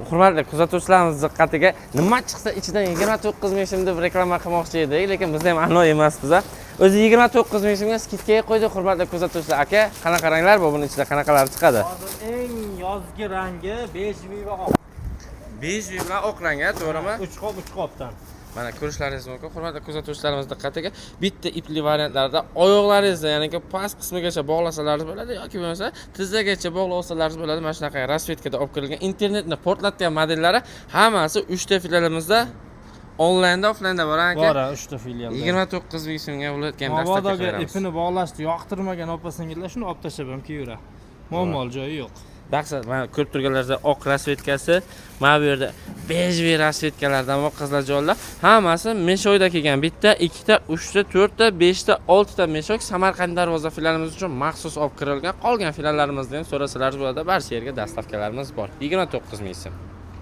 hurmatli kuzatuvchilarimiz diqqatiga, nima chiqsa ichidan 29 ming so'm deb reklama qilmoqchi edik, lekin biz ham a'lo emasmiz. O'zi 29 ming so'mga skidkaga qo'ydik, hurmatli kuzatuvchilar. Aka, qanaqa ranglar bor, buning ichida qanaqalar chiqadi? Hozir eng yozgi rangi bej va oq. Bej bilan oq rang, to'g'rimi? 3 qopdan. Mana ko'rishlaringiz mumkin. Hurmatli kuzatuvchilarimiz diqqatiga, bitta ipli variantlarda oyoqlaringizni, ya'ni past qismigacha bog'lasalaringiz bo'ladi yoki bo'lmasa tizzagacha bog'lab olsalaringiz bo'ladi. Mana shunaqa rasvetkada olib kirilgan, internetni portlatgan modellari hammasi 3 ta filialimizda onlaynda, offlaynda bor aka. Bor, 3 ta filialda. 29 ming so'mga bo'layotgan dasturga Mabodoga qo'yamiz. ipini bog'lashni yoqtirmagan opa-singillar shuni olib tashlab ham kiyura. Muammo joyi yo'q. Maqsad, mana ko'rib turganlaringizda oq rasvetkasi, mana bu yerda bejli rasvetkalardan bor qizlar joylar. Hammasi meshoyda kelgan. Bitta, ikkita, 3 ta, 4 ta, 5 ta, 6 ta meshoy Samarqand darvoza filialimiz uchun maxsus olib kirilgan. Qolgan filiallarimizni ham so'rasalar bo'ladi. Barcha yerga dastavkalarimiz bor. 29 ming so'm.